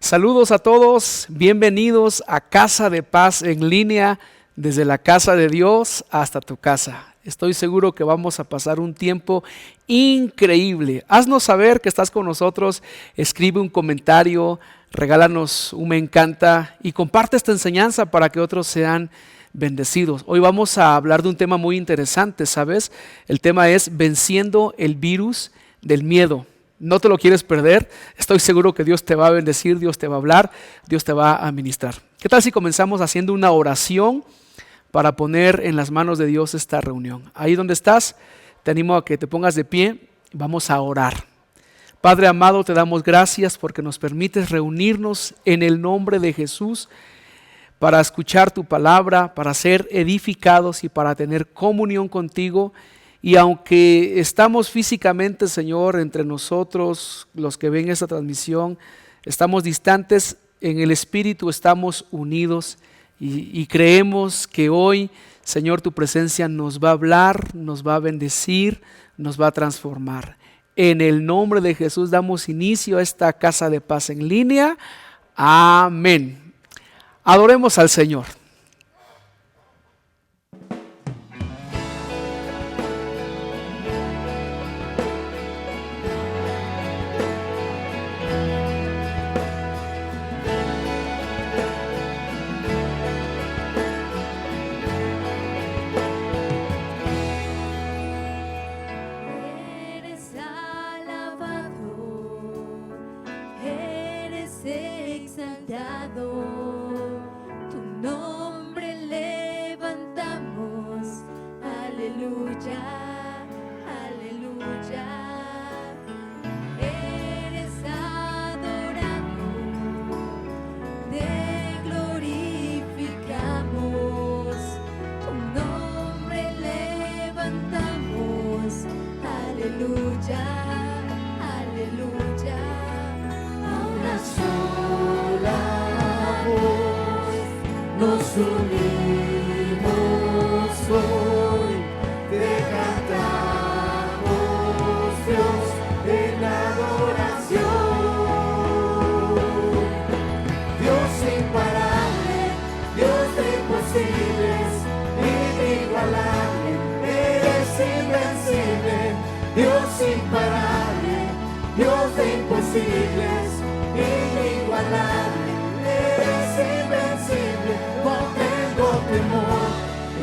Saludos a todos, bienvenidos a Casa de Paz en línea, desde la casa de Dios hasta tu casa. Estoy seguro que vamos a pasar un tiempo increíble. Haznos saber que estás con nosotros, escribe un comentario, regálanos un me encanta y comparte esta enseñanza para que otros sean bendecidos. Hoy vamos a hablar de un tema muy interesante, ¿sabes? El tema es venciendo el virus del miedo. No te lo quieres perder, estoy seguro que Dios te va a bendecir, Dios te va a hablar, Dios te va a ministrar. ¿Qué tal si comenzamos haciendo una oración para poner en las manos de Dios esta reunión? Ahí donde estás, te animo a que te pongas de pie, vamos a orar. Padre amado, te damos gracias porque nos permites reunirnos en el nombre de Jesús para escuchar tu palabra, para ser edificados y para tener comunión contigo. Y aunque estamos físicamente, Señor, entre nosotros, los que ven esta transmisión, estamos distantes, en el Espíritu estamos unidos y creemos que hoy, Señor, tu presencia nos va a hablar, nos va a bendecir, nos va a transformar. En el nombre de Jesús damos inicio a esta Casa de Paz en línea. Amén. Adoremos al Señor. Nos unimos hoy, te cantamos, Dios, en adoración. Dios imparable, Dios de imposibles, inigualable, eres invencible. Dios imparable, Dios de imposibles, inigualable, eres invencible. No tengo temor,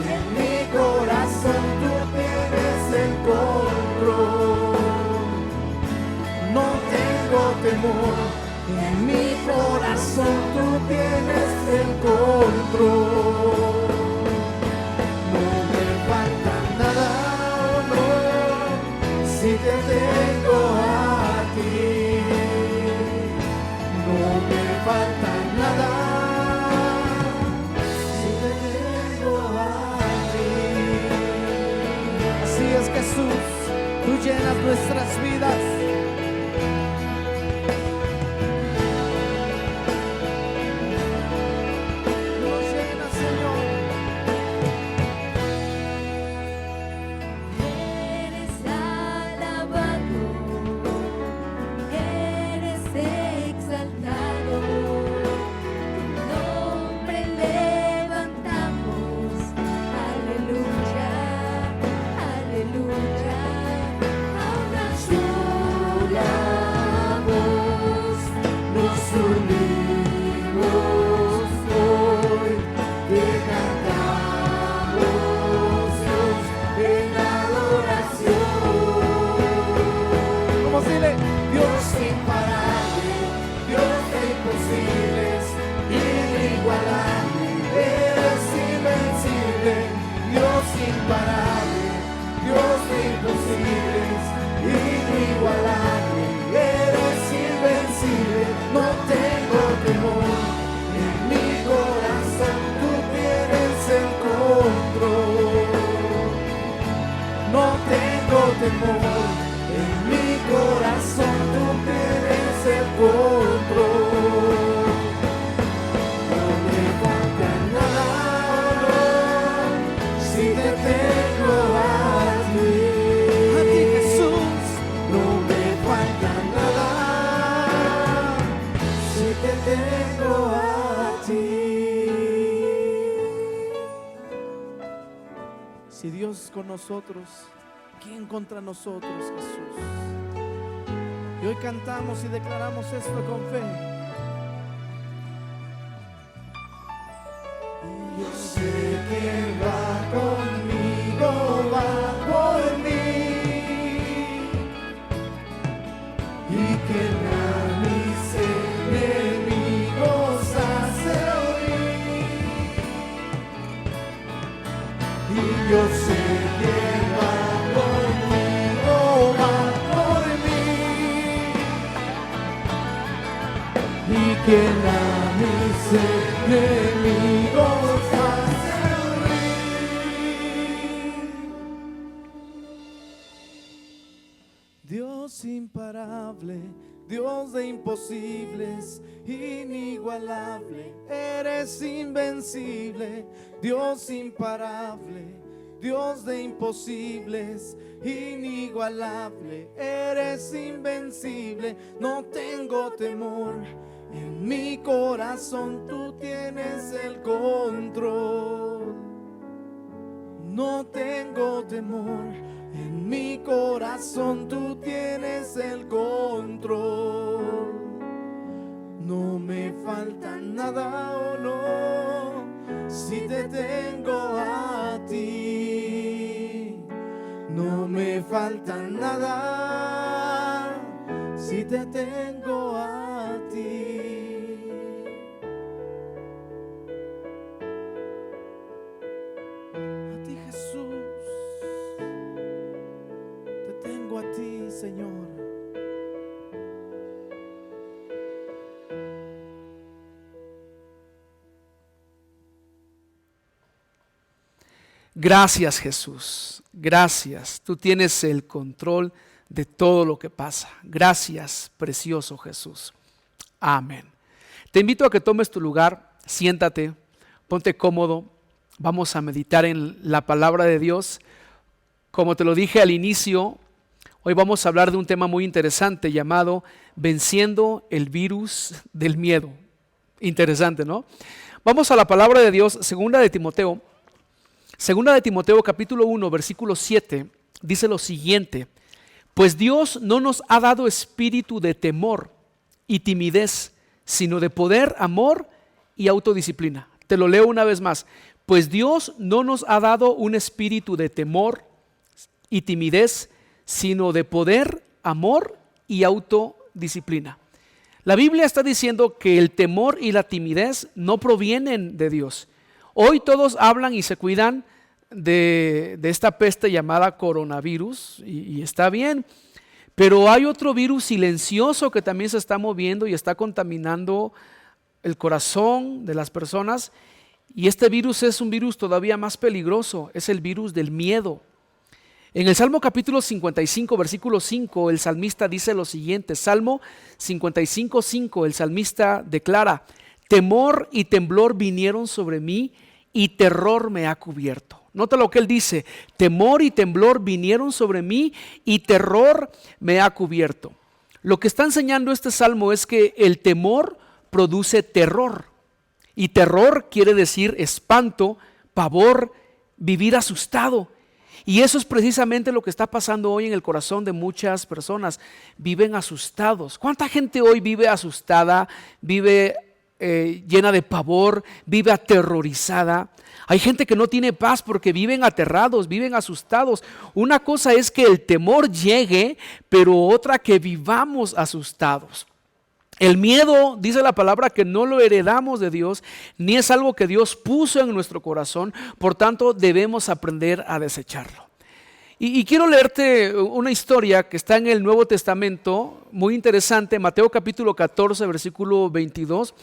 en mi corazón tú tienes el control. No tengo temor, en mi corazón tú tienes el control. No me falta nada, no, si te tengo a ti. No me falta nada. Jesús, tú llenas nuestras vidas. Nos llenas, Señor. Eres alabado, eres exaltado. Tu nombre levantamos. Aleluya. Aleluya, a una sola voz nos unimos hoy, te cantamos, Dios, en adoración. Vamos a decirle, Dios imparable, Dios de imposibles, inigualable, eres invencible. Dios imparable, Dios de imposibles, inigualable, eres invencible. No tengo temor, en mi corazón tú tienes el control. No tengo temor, en mi corazón tú tienes el control. No me falta nada, no, si te tengo a ti. Jesús. No me falta nada, si te tengo a ti. Si Dios es con nosotros, ¿quién contra nosotros, Jesús? Y hoy cantamos y declaramos esto con fe. Y yo sé que va conmigo, va por mí, y que a mis enemigos hace oír. Y yo sé que va conmigo, va por mí, y que a mis enemigos hace oír. Dios imparable, Dios de imposibles, inigualable, eres invencible. Dios imparable, Dios de imposibles, inigualable, eres invencible. No tengo temor, en mi corazón tú tienes el control. No tengo temor, en mi corazón tú tienes el control. No me falta nada, oh no, si te tengo a ti. No me falta nada, si te tengo a ti. A ti, Jesús, te tengo a ti, Señor. Gracias, Jesús. Gracias. Tú tienes el control de todo lo que pasa. Gracias, precioso Jesús. Amén. Te invito a que tomes tu lugar, siéntate, ponte cómodo. Vamos a meditar en la palabra de Dios. Como te lo dije al inicio, hoy vamos a hablar de un tema muy interesante llamado Venciendo el virus del miedo. Interesante, ¿no? Vamos a la palabra de Dios, segunda de Timoteo capítulo 1, versículo 7, dice lo siguiente: pues Dios no nos ha dado espíritu de temor y timidez, sino de poder, amor y autodisciplina. Te lo leo una vez más. Pues Dios no nos ha dado un espíritu de temor y timidez, sino de poder, amor y autodisciplina. La Biblia está diciendo que el temor y la timidez no provienen de Dios. Hoy todos hablan y se cuidan de esta peste llamada coronavirus y está bien, pero hay otro virus silencioso que también se está moviendo y está contaminando el corazón de las personas, y este virus es un virus todavía más peligroso, es el virus del miedo. En el Salmo capítulo 55, versículo 5, el salmista dice lo siguiente. Salmo 55, 5, el salmista declara: temor y temblor vinieron sobre mí y terror me ha cubierto. Nota lo que él dice: temor y temblor vinieron sobre mí y terror me ha cubierto. Lo que está enseñando este salmo es que el temor produce terror, y terror quiere decir espanto, pavor, vivir asustado. Y eso es precisamente lo que está pasando hoy en el corazón de muchas personas. Viven asustados. ¿Cuánta gente hoy vive asustada, vive llena de pavor, vive aterrorizada? Hay gente que no tiene paz porque viven aterrados, viven asustados. Una cosa es que el temor llegue, pero otra que vivamos asustados. El miedo, dice la palabra, que no lo heredamos de Dios, ni es algo que Dios puso en nuestro corazón, por tanto debemos aprender a desecharlo. Y quiero leerte una historia que está en el Nuevo Testamento, muy interesante, Mateo capítulo 14, versículo 22.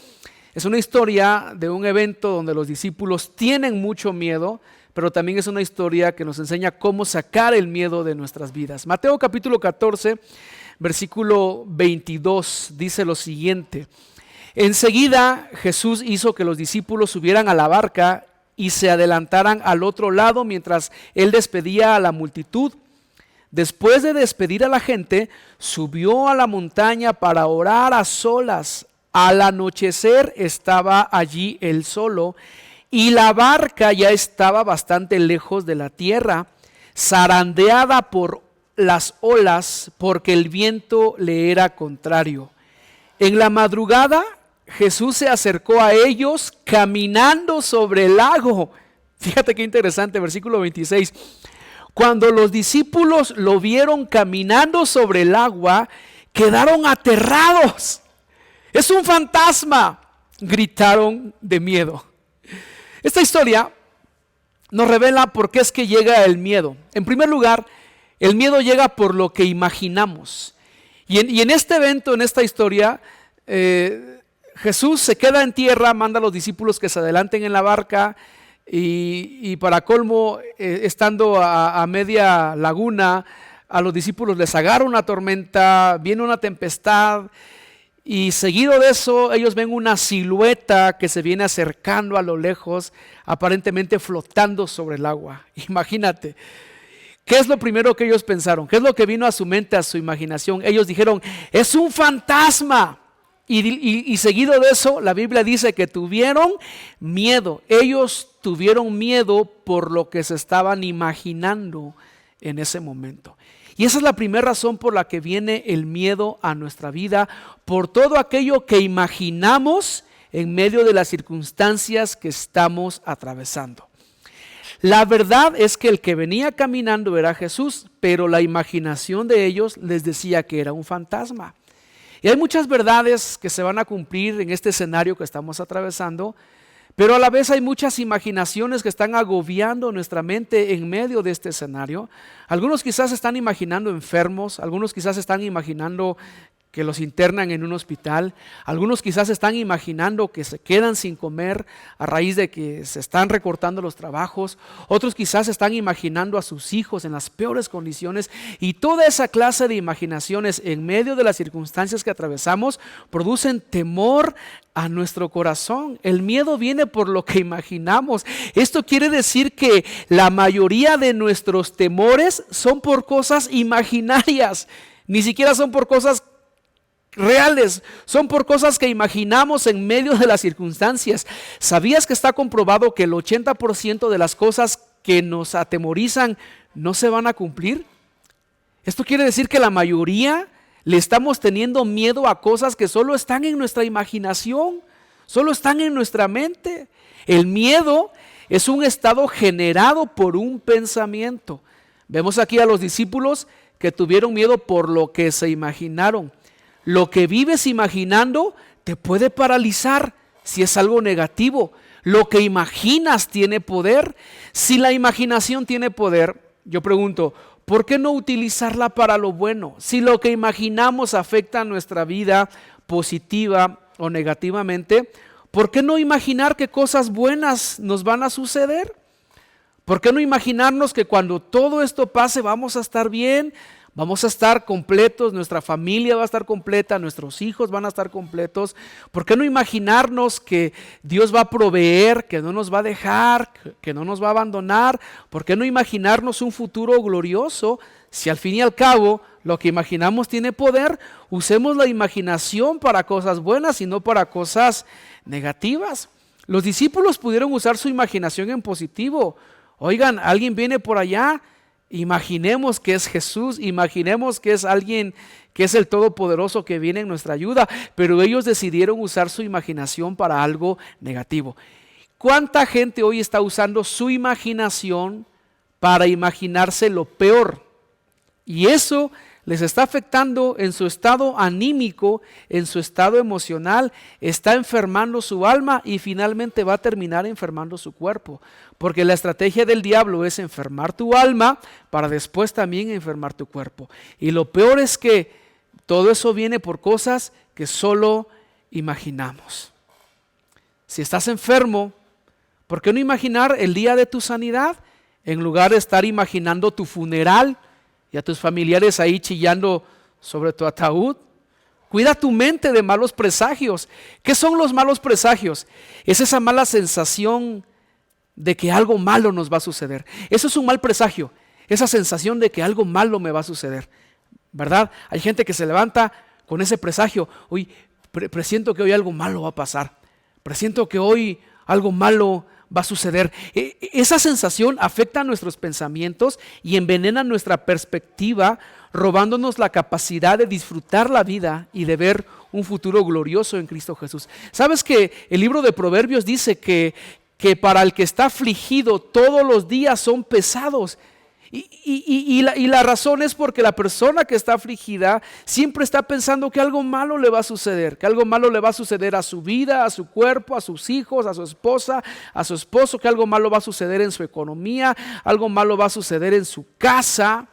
Es una historia de un evento donde los discípulos tienen mucho miedo, pero también es una historia que nos enseña cómo sacar el miedo de nuestras vidas. Mateo capítulo 14, versículo 22 dice lo siguiente: enseguida Jesús hizo que los discípulos subieran a la barca y se adelantaran al otro lado mientras él despedía a la multitud. Después de despedir a la gente, subió a la montaña para orar a solas Al anochecer estaba allí él solo y la barca ya estaba bastante lejos de la tierra, zarandeada por las olas porque el viento le era contrario. En la madrugada Jesús se acercó a ellos caminando sobre el lago. Fíjate qué interesante, versículo 26. Cuando los discípulos lo vieron caminando sobre el agua, quedaron aterrados. ¡Es un fantasma!, gritaron de miedo. Esta historia nos revela por qué es que llega el miedo. En primer lugar, el miedo llega por lo que imaginamos. Y en este evento, en esta historia, Jesús se queda en tierra, manda a los discípulos que se adelanten en la barca y para colmo, estando a media laguna, a los discípulos les agarra una tormenta, viene una tempestad y seguido de eso ellos ven una silueta que se viene acercando a lo lejos, aparentemente flotando sobre el agua. Imagínate. ¿Qué es lo primero que ellos pensaron? ¿Qué es lo que vino a su mente, a su imaginación? Ellos dijeron, es un fantasma. Y seguido de eso, la Biblia dice que tuvieron miedo. Ellos tuvieron miedo por lo que se estaban imaginando en ese momento. Y esa es la primera razón por la que viene el miedo a nuestra vida, por todo aquello que imaginamos en medio de las circunstancias que estamos atravesando. La verdad es que el que venía caminando era Jesús, pero la imaginación de ellos les decía que era un fantasma. Y hay muchas verdades que se van a cumplir en este escenario que estamos atravesando, pero a la vez hay muchas imaginaciones que están agobiando nuestra mente en medio de este escenario. Algunos quizás están imaginando enfermos, algunos quizás están imaginando que los internan en un hospital, algunos quizás están imaginando que se quedan sin comer a raíz de que se están recortando los trabajos, otros quizás están imaginando a sus hijos en las peores condiciones, y toda esa clase de imaginaciones en medio de las circunstancias que atravesamos producen temor a nuestro corazón. El miedo viene por lo que imaginamos. Esto quiere decir que la mayoría de nuestros temores son por cosas imaginarias, ni siquiera son por cosas reales, son por cosas que imaginamos en medio de las circunstancias. ¿Sabías que está comprobado que el 80% de las cosas que nos atemorizan no se van a cumplir? Esto quiere decir que la mayoría le estamos teniendo miedo a cosas que solo están en nuestra imaginación, solo están en nuestra mente. El miedo es un estado generado por un pensamiento. Vemos aquí a los discípulos que tuvieron miedo por lo que se imaginaron. Lo que vives imaginando te puede paralizar si es algo negativo. Lo que imaginas tiene poder. Si la imaginación tiene poder, yo pregunto, ¿por qué no utilizarla para lo bueno? Si lo que imaginamos afecta a nuestra vida positiva o negativamente, ¿por qué no imaginar que cosas buenas nos van a suceder? ¿Por qué no imaginarnos que cuando todo esto pase vamos a estar bien? Vamos a estar completos, nuestra familia va a estar completa, nuestros hijos van a estar completos. ¿Por qué no imaginarnos que Dios va a proveer, que no nos va a dejar, que no nos va a abandonar? ¿Por qué no imaginarnos un futuro glorioso? Si al fin y al cabo lo que imaginamos tiene poder, usemos la imaginación para cosas buenas y no para cosas negativas. Los discípulos pudieron usar su imaginación en positivo. Oigan, alguien viene por allá. Imaginemos que es Jesús, imaginemos que es alguien que es el Todopoderoso que viene en nuestra ayuda, pero ellos decidieron usar su imaginación para algo negativo. ¿Cuánta gente hoy está usando su imaginación para imaginarse lo peor? Y eso les está afectando en su estado anímico, en su estado emocional, está enfermando su alma y finalmente va a terminar enfermando su cuerpo. Porque la estrategia del diablo es enfermar tu alma para después también enfermar tu cuerpo. Y lo peor es que todo eso viene por cosas que solo imaginamos. Si estás enfermo, ¿por qué no imaginar el día de tu sanidad en lugar de estar imaginando tu funeral y a tus familiares ahí chillando sobre tu ataúd? Cuida tu mente de malos presagios. ¿Qué son los malos presagios? Es esa mala sensación de que algo malo nos va a suceder. Eso es un mal presagio, esa sensación de que algo malo me va a suceder, ¿verdad? Hay gente que se levanta con ese presagio. Uy, Presiento que hoy algo malo va a pasar. Presiento que hoy algo malo va a suceder. Esa sensación afecta a nuestros pensamientos y envenena nuestra perspectiva, robándonos la capacidad de disfrutar la vida y de ver un futuro glorioso en Cristo Jesús. ¿Sabes que el libro de Proverbios dice que para el que está afligido todos los días son pesados? Y la razón es porque la persona que está afligida siempre está pensando que algo malo le va a suceder, que algo malo le va a suceder a su vida, a su cuerpo, a sus hijos, a su esposa, a su esposo, que algo malo va a suceder en su economía, algo malo va a suceder en su casa.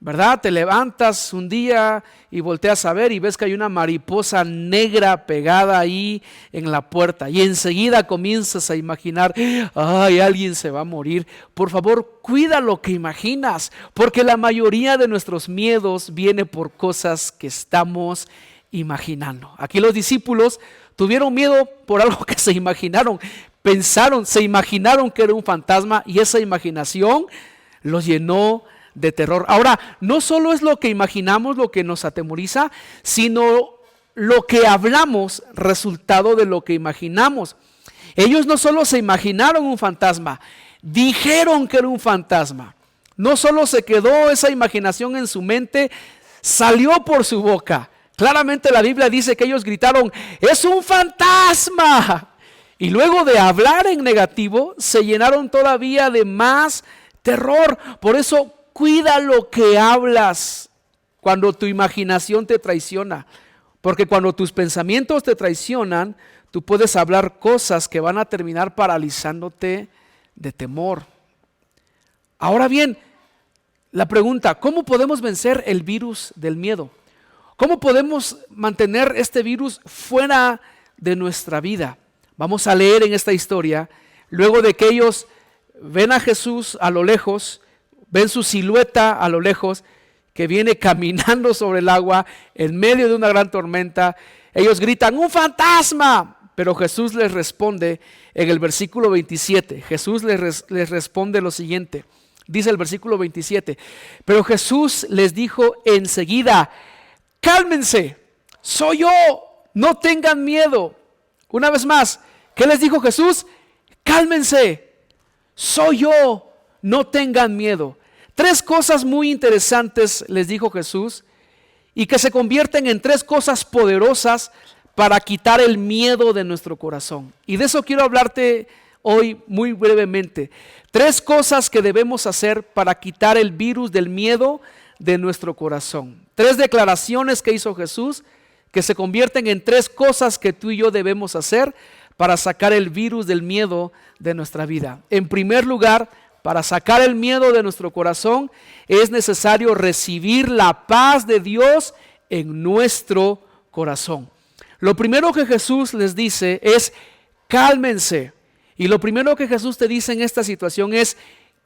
¿Verdad? Te levantas un día y volteas a ver y ves que hay una mariposa negra pegada ahí en la puerta y enseguida comienzas a imaginar, ay, alguien se va a morir. Por favor, cuida lo que imaginas, porque la mayoría de nuestros miedos viene por cosas que estamos imaginando. Aquí los discípulos tuvieron miedo por algo que se imaginaron, se imaginaron que era un fantasma y esa imaginación los llenó de terror. Ahora, no solo es lo que imaginamos lo que nos atemoriza, sino lo que hablamos resultado de lo que imaginamos. Ellos no solo se imaginaron un fantasma, dijeron que era un fantasma. No solo se quedó esa imaginación en su mente, salió por su boca. Claramente la Biblia dice que ellos gritaron, ¡es un fantasma! Y luego de hablar en negativo, se llenaron todavía de más terror. Por eso, cuida lo que hablas cuando tu imaginación te traiciona, porque cuando tus pensamientos te traicionan, tú puedes hablar cosas que van a terminar paralizándote de temor. Ahora bien, la pregunta, ¿cómo podemos vencer el virus del miedo? ¿Cómo podemos mantener este virus fuera de nuestra vida? Vamos a leer en esta historia, luego de que ellos ven a Jesús a lo lejos, ven su silueta a lo lejos, que viene caminando sobre el agua en medio de una gran tormenta. Ellos gritan, ¡un fantasma! Pero Jesús les responde en el versículo 27. Jesús les responde lo siguiente. Dice el versículo 27. Pero Jesús les dijo enseguida, cálmense, soy yo, no tengan miedo. Una vez más, ¿qué les dijo Jesús? Cálmense, soy yo, no tengan miedo. Tres cosas muy interesantes les dijo Jesús y que se convierten en tres cosas poderosas para quitar el miedo de nuestro corazón. Y de eso quiero hablarte hoy muy brevemente. Tres cosas que debemos hacer para quitar el virus del miedo de nuestro corazón. Tres declaraciones que hizo Jesús que se convierten en tres cosas que tú y yo debemos hacer para sacar el virus del miedo de nuestra vida. En primer lugar, para sacar el miedo de nuestro corazón es necesario recibir la paz de Dios en nuestro corazón. Lo primero que Jesús les dice es cálmense. Y lo primero que Jesús te dice en esta situación es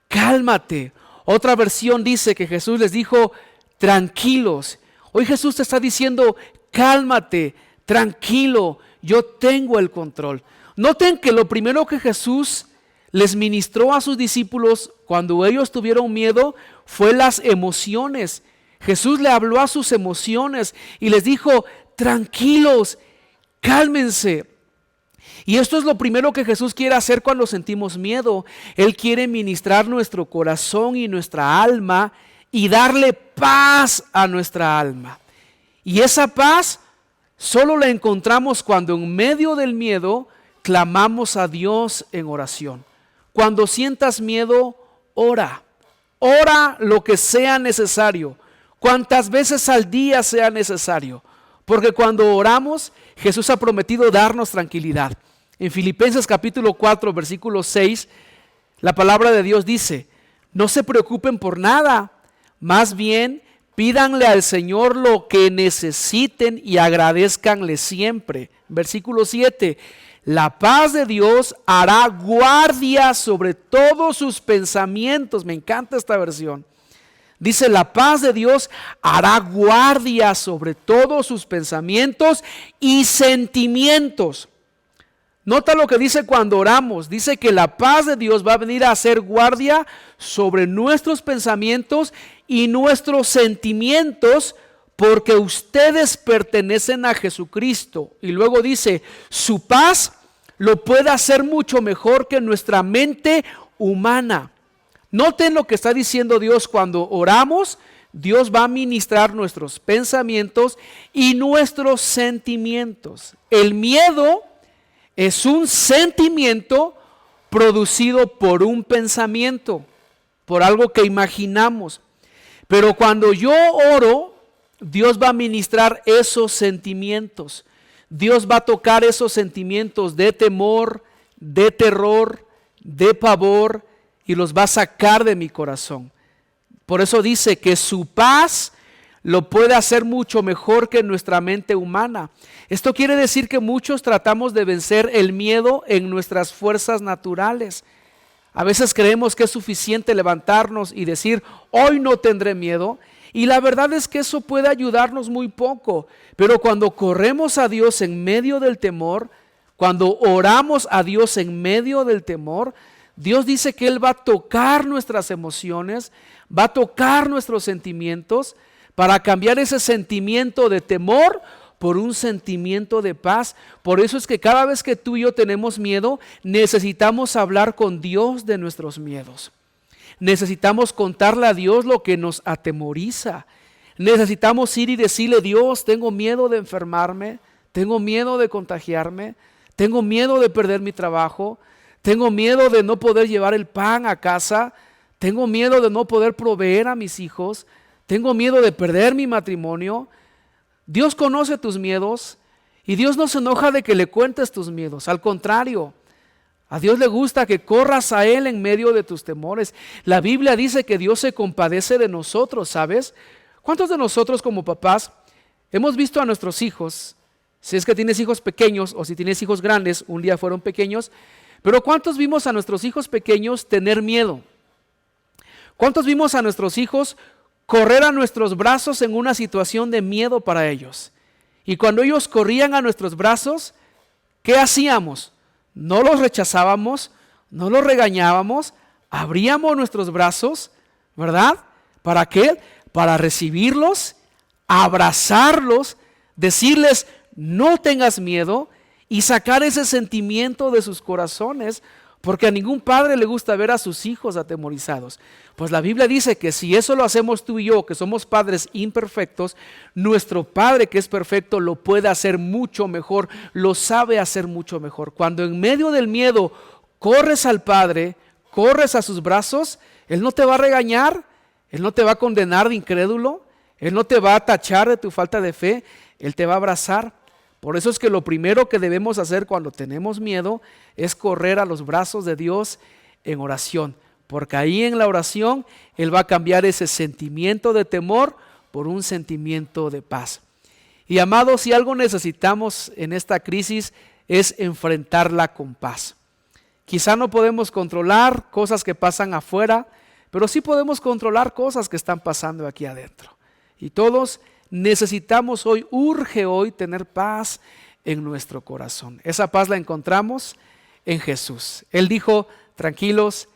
cálmate. Otra versión dice que Jesús les dijo tranquilos. Hoy Jesús te está diciendo cálmate, tranquilo, yo tengo el control. Noten que lo primero que Jesús les ministró a sus discípulos cuando ellos tuvieron miedo fue las emociones. Jesús le habló a sus emociones y les dijo, tranquilos, cálmense. Y esto es lo primero que Jesús quiere hacer cuando sentimos miedo. Él quiere ministrar nuestro corazón y nuestra alma y darle paz a nuestra alma. Y esa paz solo la encontramos cuando en medio del miedo clamamos a Dios en oración. Cuando sientas miedo, ora. Ora lo que sea necesario, cuantas veces al día sea necesario. Porque cuando oramos, Jesús ha prometido darnos tranquilidad. En Filipenses capítulo 4, versículo 6, la palabra de Dios dice, no se preocupen por nada, más bien pídanle al Señor lo que necesiten y agradézcanle siempre. Versículo 7, la paz de Dios hará guardia sobre todos sus pensamientos. Me encanta esta versión. Dice, la paz de Dios hará guardia sobre todos sus pensamientos y sentimientos. Nota lo que dice cuando oramos. Dice que la paz de Dios va a venir a hacer guardia sobre nuestros pensamientos y nuestros sentimientos porque ustedes pertenecen a Jesucristo. Y luego dice, su paz lo puede hacer mucho mejor que nuestra mente humana. Noten lo que está diciendo Dios cuando oramos. Dios va a ministrar nuestros pensamientos y nuestros sentimientos. El miedo es un sentimiento producido por un pensamiento, por algo que imaginamos. Pero cuando yo oro, Dios va a ministrar esos sentimientos. Dios va a tocar esos sentimientos de temor, de terror, de pavor, y los va a sacar de mi corazón. Por eso dice que su paz lo puede hacer mucho mejor que nuestra mente humana. Esto quiere decir que muchos tratamos de vencer el miedo en nuestras fuerzas naturales. A veces creemos que es suficiente levantarnos y decir, hoy no tendré miedo. Y la verdad es que eso puede ayudarnos muy poco. Pero cuando corremos a Dios en medio del temor, cuando oramos a Dios en medio del temor, Dios dice que Él va a tocar nuestras emociones, va a tocar nuestros sentimientos para cambiar ese sentimiento de temor por un sentimiento de paz. Por eso es que cada vez que tú y yo tenemos miedo, necesitamos hablar con Dios de nuestros miedos. Necesitamos contarle a Dios lo que nos atemoriza. Necesitamos ir y decirle, Dios, tengo miedo de enfermarme, tengo miedo de contagiarme, tengo miedo de perder mi trabajo, tengo miedo de no poder llevar el pan a casa, tengo miedo de no poder proveer a mis hijos, tengo miedo de perder mi matrimonio. Dios conoce tus miedos y Dios no se enoja de que le cuentes tus miedos. Al contrario, a Dios le gusta que corras a Él en medio de tus temores. La Biblia dice que Dios se compadece de nosotros, ¿sabes? ¿Cuántos de nosotros como papás hemos visto a nuestros hijos? Si es que tienes hijos pequeños o si tienes hijos grandes, un día fueron pequeños, pero ¿cuántos vimos a nuestros hijos pequeños tener miedo? ¿Cuántos vimos a nuestros hijos correr a nuestros brazos en una situación de miedo para ellos? Y cuando ellos corrían a nuestros brazos, ¿qué hacíamos? No los rechazábamos, no los regañábamos, abríamos nuestros brazos, ¿verdad? ¿Para qué? Para recibirlos, abrazarlos, decirles, no tengas miedo, y sacar ese sentimiento de sus corazones, porque a ningún padre le gusta ver a sus hijos atemorizados. Pues la Biblia dice que si eso lo hacemos tú y yo, que somos padres imperfectos, nuestro Padre que es perfecto lo puede hacer mucho mejor, lo sabe hacer mucho mejor. Cuando en medio del miedo corres al Padre, corres a sus brazos, Él no te va a regañar, Él no te va a condenar de incrédulo, Él no te va a tachar de tu falta de fe, Él te va a abrazar. Por eso es que lo primero que debemos hacer cuando tenemos miedo es correr a los brazos de Dios en oración, porque ahí en la oración Él va a cambiar ese sentimiento de temor por un sentimiento de paz. Y amados, si algo necesitamos en esta crisis es enfrentarla con paz. Quizá no podemos controlar cosas que pasan afuera, pero sí podemos controlar cosas que están pasando aquí adentro. Y todos necesitamos hoy, urge hoy tener paz en nuestro corazón. Esa paz la encontramos en Jesús. Él dijo, tranquilos,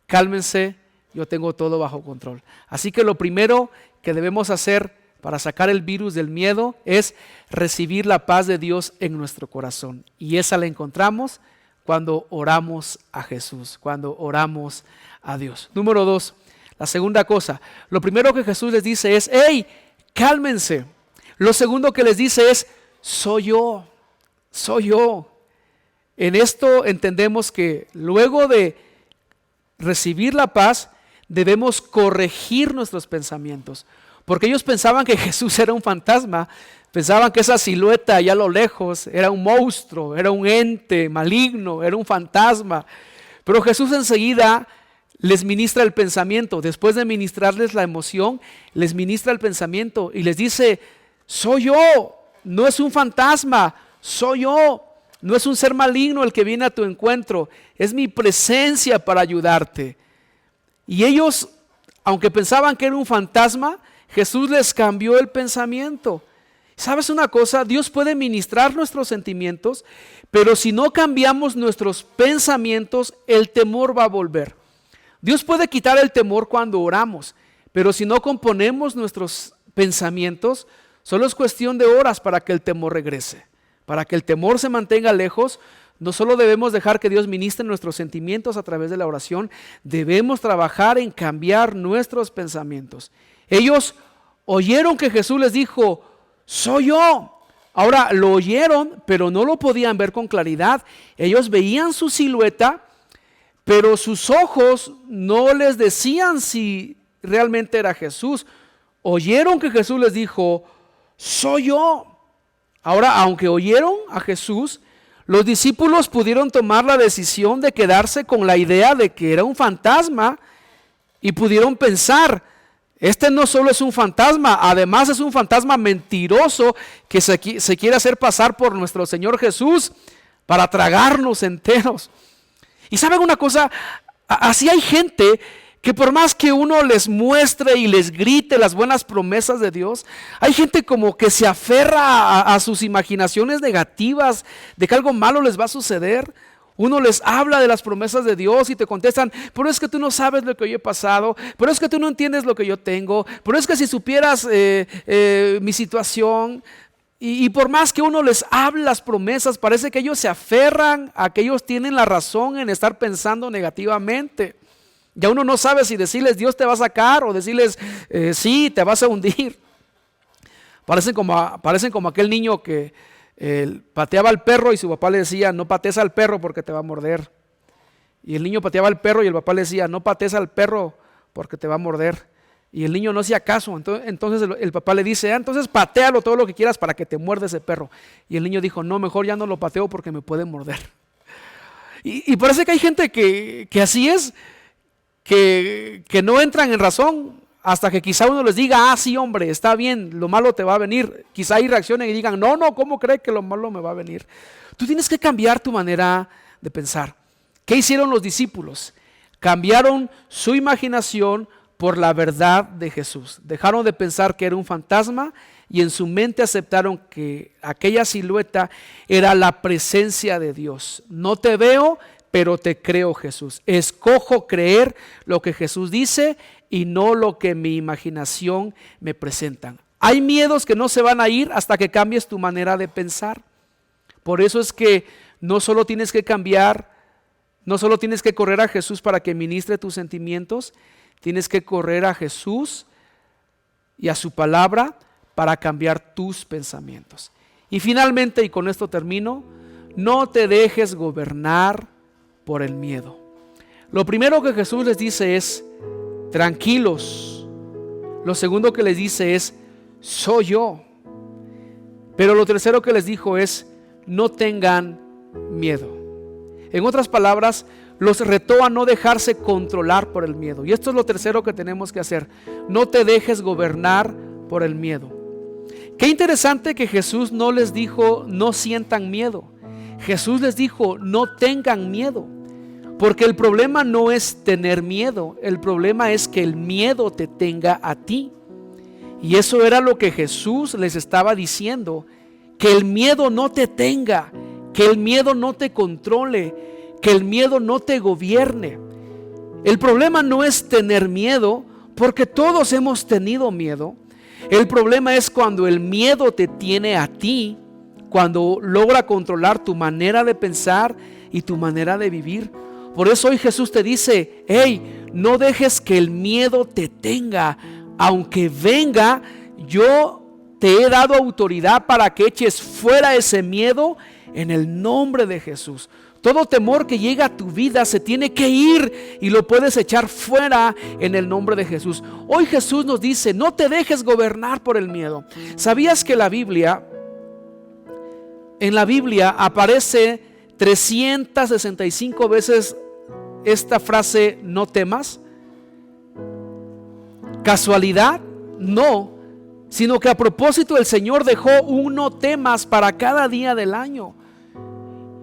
cálmense, yo tengo todo bajo control. Así que lo primero que debemos hacer para sacar el virus del miedo es recibir la paz de Dios en nuestro corazón. Y esa la encontramos cuando oramos a Jesús, cuando oramos a Dios. Número 2, la segunda cosa. Lo primero que Jesús les dice es, hey, cálmense. Lo segundo que les dice es, soy yo, soy yo. En esto entendemos que luego de recibir la paz, debemos corregir nuestros pensamientos. Porque ellos pensaban que Jesús era un fantasma, pensaban que esa silueta allá a lo lejos era un monstruo, era un ente maligno, era un fantasma. Pero Jesús enseguida les ministra el pensamiento. Después de ministrarles la emoción, les ministra el pensamiento y les dice, soy yo, no es un fantasma, soy yo, no es un ser maligno el que viene a tu encuentro, es mi presencia para ayudarte. Y ellos, aunque pensaban que era un fantasma, Jesús les cambió el pensamiento. ¿Sabes una cosa? Dios puede ministrar nuestros sentimientos, pero si no cambiamos nuestros pensamientos, el temor va a volver. Dios puede quitar el temor cuando oramos, pero si no componemos nuestros pensamientos, Solo es cuestión de horas para que el temor regrese. Para que el temor se mantenga lejos, no solo debemos dejar que Dios ministre nuestros sentimientos a través de la oración, debemos trabajar en cambiar nuestros pensamientos. Ellos oyeron que Jesús les dijo, soy yo. Ahora lo oyeron, pero no lo podían ver con claridad. Ellos veían su silueta, pero sus ojos no les decían si realmente era Jesús. Oyeron que Jesús les dijo, soy yo. Ahora, aunque oyeron a Jesús, los discípulos pudieron tomar la decisión de quedarse con la idea de que era un fantasma y pudieron pensar, este no solo es un fantasma, además es un fantasma mentiroso que se quiere hacer pasar por nuestro Señor Jesús para tragarnos enteros. Y ¿saben una cosa? Así hay gente que por más que uno les muestre y les grite las buenas promesas de Dios, hay gente como que se aferra a sus imaginaciones negativas de que algo malo les va a suceder. Uno les habla de las promesas de Dios y te contestan, pero es que tú no sabes lo que yo he pasado, pero es que tú no entiendes lo que yo tengo, pero es que si supieras mi situación. Y por más que uno les hable las promesas, parece que ellos se aferran a que ellos tienen la razón en estar pensando negativamente. Ya uno no sabe si decirles Dios te va a sacar o decirles sí, te vas a hundir. Parecen como aquel niño que pateaba al perro y su papá le decía no patees al perro porque te va a morder. Y el niño pateaba al perro y el papá le decía no patees al perro porque te va a morder. Y el niño no hacía caso, entonces el papá le dice, entonces patealo todo lo que quieras para que te muerda ese perro. Y el niño dijo, no, mejor ya no lo pateo porque me puede morder. Y parece que hay gente que así es, que no entran en razón hasta que quizá uno les diga, sí hombre, está bien, lo malo te va a venir. Quizá ahí reaccionen y digan, no, ¿cómo cree que lo malo me va a venir? Tú tienes que cambiar tu manera de pensar. ¿Qué hicieron los discípulos? Cambiaron su imaginación por la verdad de Jesús. Dejaron de pensar que era un fantasma y en su mente aceptaron que aquella silueta era la presencia de Dios. No te veo, pero te creo, Jesús. Escojo creer lo que Jesús dice y no lo que mi imaginación me presentan. Hay miedos que no se van a ir hasta que cambies tu manera de pensar. Por eso es que no solo tienes que cambiar, no solo tienes que correr a Jesús para que ministre tus sentimientos, tienes que correr a Jesús y a su palabra para cambiar tus pensamientos. Y finalmente, y con esto termino, no te dejes gobernar por el miedo. Lo primero que Jesús les dice es, tranquilos. Lo segundo que les dice es, soy yo. Pero lo tercero que les dijo es, no tengan miedo. En otras palabras, los retó a no dejarse controlar por el miedo. Y esto es lo tercero que tenemos que hacer. No te dejes gobernar por el miedo. Qué interesante que Jesús no les dijo, no sientan miedo. Jesús les dijo, no tengan miedo. Porque el problema no es tener miedo. El problema es que el miedo te tenga a ti. Y eso era lo que Jesús les estaba diciendo. Que el miedo no te tenga. Que el miedo no te controle. Que el miedo no te gobierne. El problema no es tener miedo, porque todos hemos tenido miedo. El problema es cuando el miedo te tiene a ti, cuando logra controlar tu manera de pensar y tu manera de vivir. Por eso hoy Jesús te dice, hey, no dejes que el miedo te tenga. Aunque venga, yo te he dado autoridad para que eches fuera ese miedo en el nombre de Jesús. Todo temor que llega a tu vida se tiene que ir y lo puedes echar fuera en el nombre de Jesús. Hoy Jesús nos dice, no te dejes gobernar por el miedo. ¿Sabías que en la Biblia aparece 365 veces esta frase, no temas? ¿Casualidad? No, sino que a propósito el Señor dejó un no temas para cada día del año.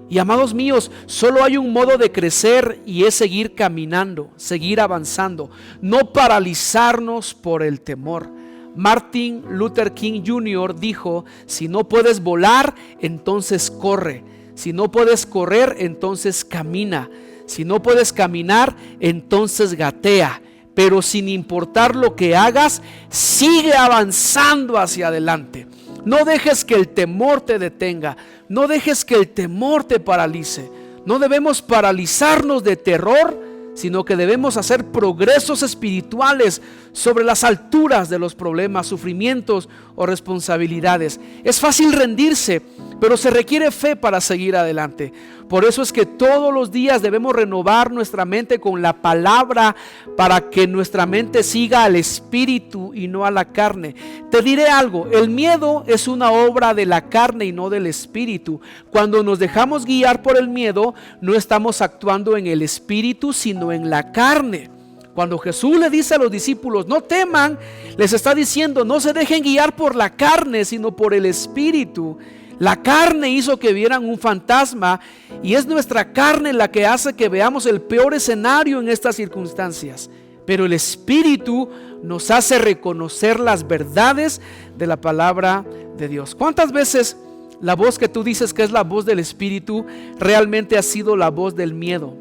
Y amados míos, solo hay un modo de crecer y es seguir caminando, seguir avanzando, no paralizarnos por el temor. Martin Luther King Jr. dijo, si no puedes volar, entonces corre. Si no puedes correr, entonces camina. Si no puedes caminar, entonces gatea. Pero sin importar lo que hagas, sigue avanzando hacia adelante. No dejes que el temor te detenga. No dejes que el temor te paralice. No debemos paralizarnos de terror, sino que debemos hacer progresos espirituales sobre las alturas de los problemas, sufrimientos o responsabilidades. Es fácil rendirse, pero se requiere fe para seguir adelante. Por eso es que todos los días debemos renovar nuestra mente con la palabra, para que nuestra mente siga al espíritu y no a la carne. Te diré algo: el miedo es una obra de la carne y no del espíritu. Cuando nos dejamos guiar por el miedo, no estamos actuando en el espíritu, sino en la carne. Cuando Jesús le dice a los discípulos: no teman, les está diciendo: no se dejen guiar por la carne, sino por el espíritu. La carne hizo que vieran un fantasma, y es nuestra carne la que hace que veamos el peor escenario en estas circunstancias. Pero el espíritu nos hace reconocer las verdades de la palabra de Dios. ¿Cuántas veces la voz que tú dices que es la voz del espíritu realmente ha sido la voz del miedo?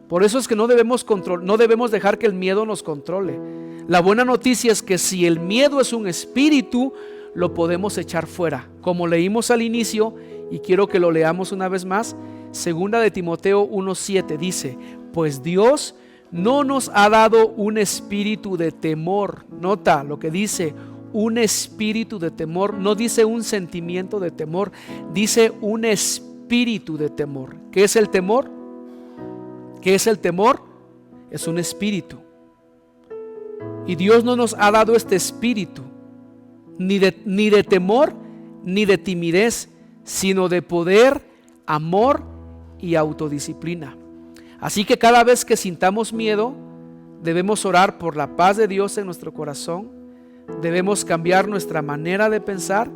Por eso es que no debemos dejar que el miedo nos controle. La buena noticia es que si el miedo es un espíritu, lo podemos echar fuera, como leímos al inicio, y quiero que lo leamos una vez más. Segunda de Timoteo 1:7 dice: pues Dios no nos ha dado un espíritu de temor. Nota lo que dice: un espíritu de temor. No dice un sentimiento de temor, dice un espíritu de temor. ¿Qué es el temor? ¿Qué es el temor? Es un espíritu. Y Dios no nos ha dado este espíritu ni de temor ni de timidez, sino de poder, amor y autodisciplina. Así que cada vez que sintamos miedo, debemos orar por la paz de Dios en nuestro corazón. Debemos cambiar nuestra manera de pensar,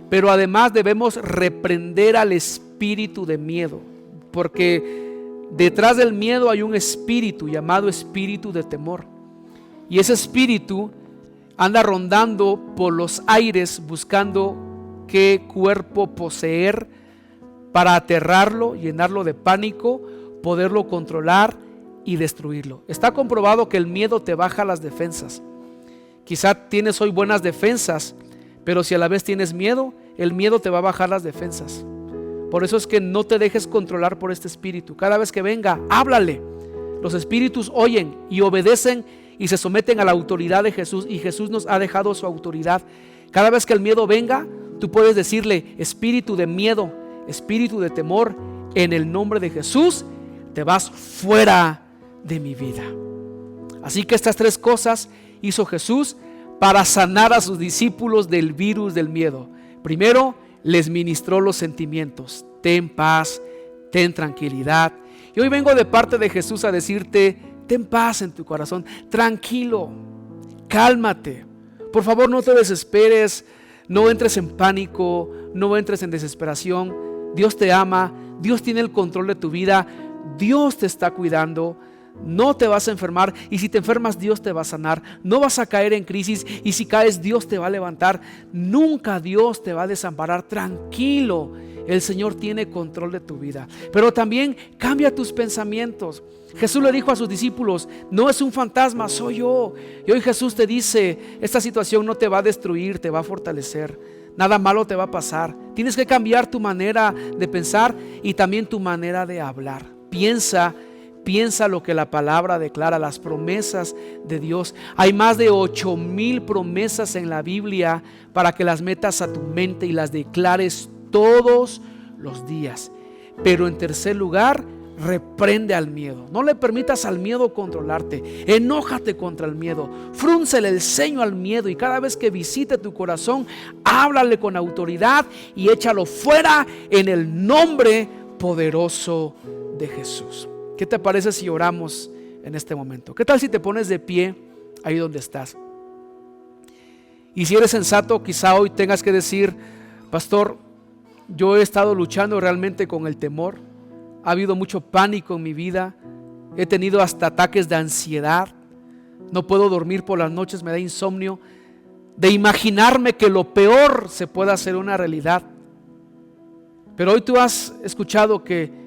pero además debemos reprender al espíritu de miedo, porque detrás del miedo hay un espíritu llamado espíritu de temor. Y ese espíritu anda rondando por los aires buscando qué cuerpo poseer para aterrarlo, llenarlo de pánico, poderlo controlar y destruirlo. Está comprobado que el miedo te baja las defensas. Quizá tienes hoy buenas defensas, pero si a la vez tienes miedo, el miedo te va a bajar las defensas. Por eso es que no te dejes controlar por este espíritu. Cada vez que venga, háblale. Los espíritus oyen y obedecen y se someten a la autoridad de Jesús, y Jesús nos ha dejado su autoridad. Cada vez que el miedo venga, tú puedes decirle: espíritu de miedo, espíritu de temor, en el nombre de Jesús, te vas fuera de mi vida. Así que estas tres cosas hizo Jesús para sanar a sus discípulos del virus del miedo. Primero, les ministró los sentimientos: ten paz, ten tranquilidad. Y hoy vengo de parte de Jesús a decirte: ten paz en tu corazón, tranquilo, cálmate. Por favor, no te desesperes, no entres en pánico, no entres en desesperación. Dios te ama, Dios tiene el control de tu vida, Dios te está cuidando. No te vas a enfermar, y si te enfermas, Dios te va a sanar. No vas a caer en crisis, y si caes, Dios te va a levantar. Nunca Dios te va a desamparar. Tranquilo, el Señor tiene control de tu vida. Pero también cambia tus pensamientos. Jesús le dijo a sus discípulos: no es un fantasma, soy yo. Y hoy Jesús te dice: esta situación no te va a destruir, te va a fortalecer. Nada malo te va a pasar. Tienes que cambiar tu manera de pensar y también tu manera de hablar. Piensa lo que la palabra declara, las promesas de Dios. Hay más de 8,000 promesas en la Biblia para que las metas a tu mente y las declares todos los días. Pero en tercer lugar, reprende al miedo. No le permitas al miedo controlarte. Enójate contra el miedo. Frúncele el ceño al miedo, y cada vez que visite tu corazón, háblale con autoridad y échalo fuera en el nombre poderoso de Jesús. ¿Qué te parece si oramos en este momento? ¿Qué tal si te pones de pie ahí donde estás? Y si eres sensato, quizá hoy tengas que decir: pastor, yo he estado luchando realmente con el temor. Ha habido mucho pánico en mi vida. He tenido hasta ataques de ansiedad. No puedo dormir por las noches, me da insomnio de imaginarme que lo peor se pueda hacer una realidad. Pero hoy tú has escuchado que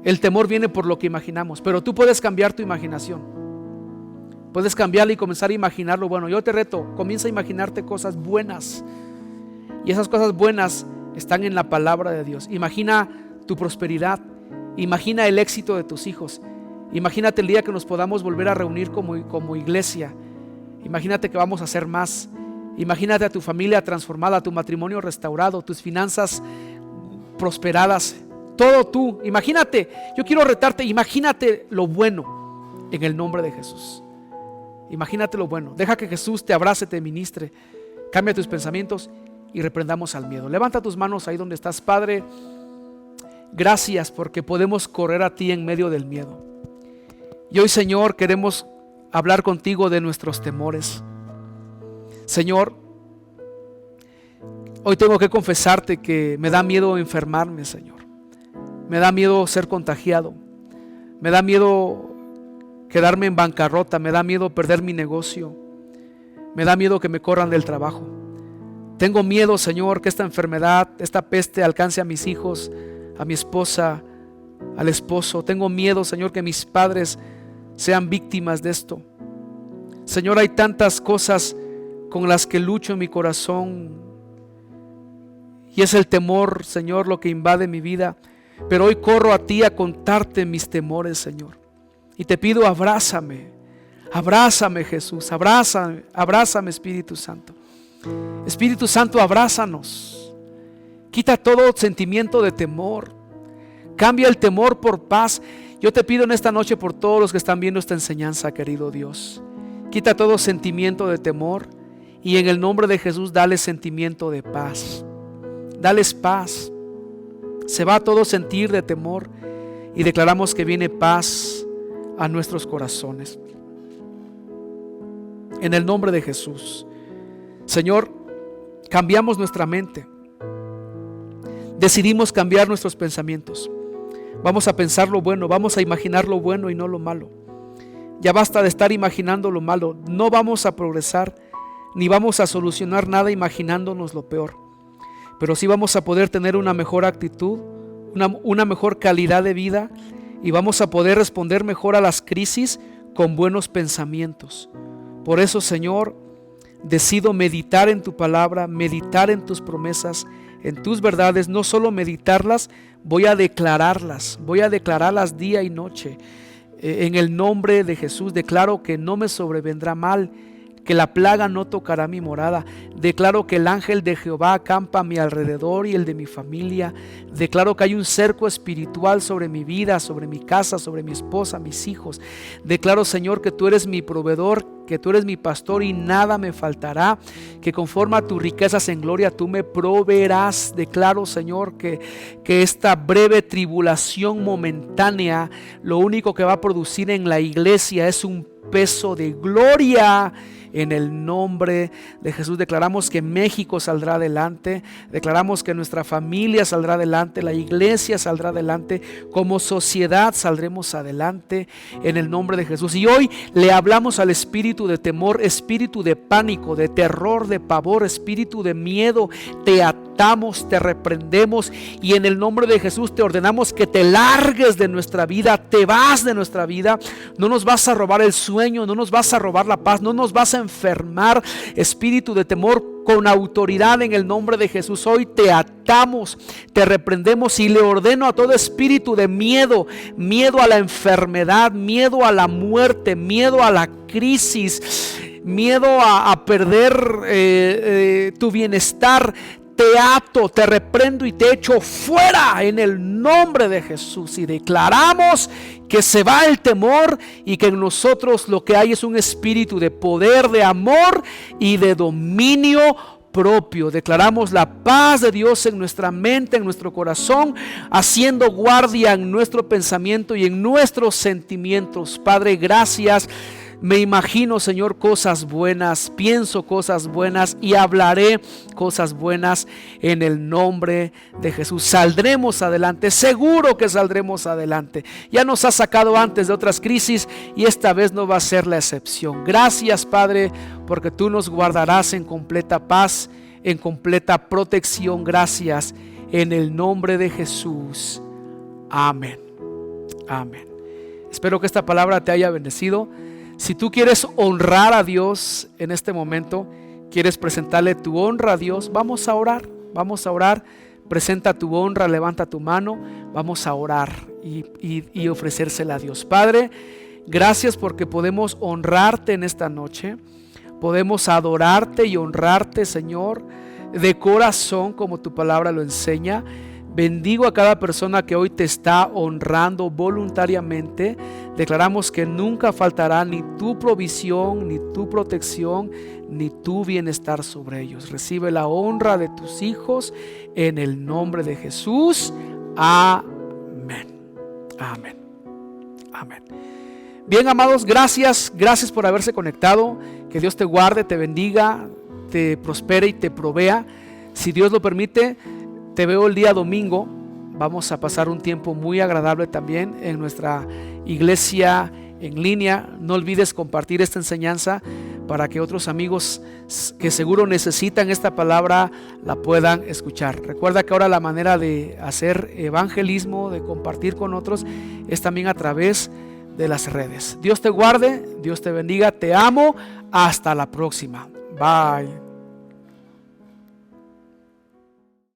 el temor viene por lo que imaginamos, pero tú puedes cambiar tu imaginación. Puedes cambiarla y comenzar a imaginarlo bueno. Yo te reto, comienza a imaginarte cosas buenas. Y esas cosas buenas están en la palabra de Dios. Imagina tu prosperidad. Imagina el éxito de tus hijos. Imagínate el día que nos podamos volver a reunir como iglesia. Imagínate que vamos a hacer más. Imagínate a tu familia transformada, tu matrimonio restaurado, tus finanzas prosperadas. Todo tú. Imagínate, yo quiero retarte, imagínate lo bueno en el nombre de Jesús. Imagínate lo bueno. Deja que Jesús te abrace, te ministre. Cambia tus pensamientos y reprendamos al miedo. Levanta tus manos ahí donde estás. Padre, gracias porque podemos correr a ti en medio del miedo. Y hoy, Señor, queremos hablar contigo de nuestros temores. Señor, hoy tengo que confesarte que me da miedo enfermarme, Señor. Me da miedo ser contagiado. Me da miedo quedarme en bancarrota. Me da miedo perder mi negocio. Me da miedo que me corran del trabajo. Tengo miedo, Señor, que esta enfermedad, esta peste alcance a mis hijos, a mi esposa, al esposo. Tengo miedo, Señor, que mis padres sean víctimas de esto. Señor, hay tantas cosas con las que lucho en mi corazón y es el temor, Señor, lo que invade mi vida. Pero hoy corro a ti a contarte mis temores, Señor, y te pido, abrázame, abrázame, Jesús, abrázame, Espíritu Santo. Espíritu Santo, abrázanos. Quita todo sentimiento de temor. Cambia el temor por paz. Yo te pido en esta noche por todos los que están viendo esta enseñanza, querido Dios. Quita todo sentimiento de temor y en el nombre de Jesús dale sentimiento de paz. Dales paz. Se va todo sentir de temor y declaramos que viene paz a nuestros corazones. En el nombre de Jesús. Señor, cambiamos nuestra mente. Decidimos cambiar nuestros pensamientos. Vamos a pensar lo bueno, vamos a imaginar lo bueno y no lo malo. Ya basta de estar imaginando lo malo. No vamos a progresar ni vamos a solucionar nada imaginándonos lo peor. Pero sí vamos a poder tener una mejor actitud, una mejor calidad de vida y vamos a poder responder mejor a las crisis con buenos pensamientos. Por eso, Señor, decido meditar en tu palabra, meditar en tus promesas, en tus verdades. No solo meditarlas, voy a declararlas día y noche. En el nombre de Jesús declaro que no me sobrevendrá mal, que la plaga no tocará mi morada. Declaro que el ángel de Jehová acampa a mi alrededor y el de mi familia. Declaro que hay un cerco espiritual sobre mi vida, sobre mi casa, sobre mi esposa, mis hijos. Declaro, Señor, que tú eres mi proveedor, que tú eres mi pastor y nada me faltará, que conforme a tus riquezas en gloria tú me proveerás. Declaro, Señor, que esta breve tribulación momentánea lo único que va a producir en la iglesia es un peso de gloria. En el nombre de Jesús declaramos que México saldrá adelante, declaramos que nuestra familia saldrá adelante, la iglesia saldrá adelante, como sociedad saldremos adelante en el nombre de Jesús. Y hoy le hablamos al espíritu de temor, espíritu de pánico, de terror, de pavor, espíritu de miedo. Te atamos, te reprendemos y en el nombre de Jesús te ordenamos que te largues de nuestra vida, te vas de nuestra vida. No nos vas a robar el sueño, no nos vas a robar la paz, no nos vas a enfermar. Espíritu de temor, con autoridad en el nombre de Jesús, hoy te atamos, te reprendemos y le ordeno a todo espíritu de miedo, miedo a la enfermedad, miedo a la muerte, miedo a la crisis, miedo a perder tu bienestar. Te ato, te reprendo y te echo fuera en el nombre de Jesús. Y declaramos que se va el temor y que en nosotros lo que hay es un espíritu de poder, de amor y de dominio propio. Declaramos la paz de Dios en nuestra mente, en nuestro corazón, haciendo guardia en nuestro pensamiento y en nuestros sentimientos. Padre, gracias. Me imagino, Señor, cosas buenas, pienso cosas buenas y hablaré cosas buenas en el nombre de Jesús. Saldremos adelante, seguro que saldremos adelante. Ya nos has sacado antes de otras crisis y esta vez no va a ser la excepción. Gracias, Padre, porque tú nos guardarás en completa paz, en completa protección. Gracias, en el nombre de Jesús. Amén. Amén. Espero que esta palabra te haya bendecido. Si tú quieres honrar a Dios en este momento, quieres presentarle tu honra a Dios, vamos a orar. Vamos a orar. Presenta tu honra, levanta tu mano. Vamos a orar y ofrecérsela a Dios. Padre, gracias porque podemos honrarte en esta noche. Podemos adorarte y honrarte, Señor, de corazón, como tu palabra lo enseña. Bendigo a cada persona que hoy te está honrando voluntariamente. Declaramos que nunca faltará ni tu provisión, ni tu protección, ni tu bienestar sobre ellos. Recibe la honra de tus hijos en el nombre de Jesús. Amén. Amén. Amén. Bien, amados, gracias por haberse conectado. Que Dios te guarde, te bendiga, te prospere y te provea. Si Dios lo permite, te veo el día domingo. Vamos a pasar un tiempo muy agradable también en nuestra iglesia en línea. No olvides compartir esta enseñanza para que otros amigos que seguro necesitan esta palabra la puedan escuchar. Recuerda que ahora la manera de hacer evangelismo, de compartir con otros, es también a través de las redes. Dios te guarde, Dios te bendiga, te amo. Hasta la próxima. Bye.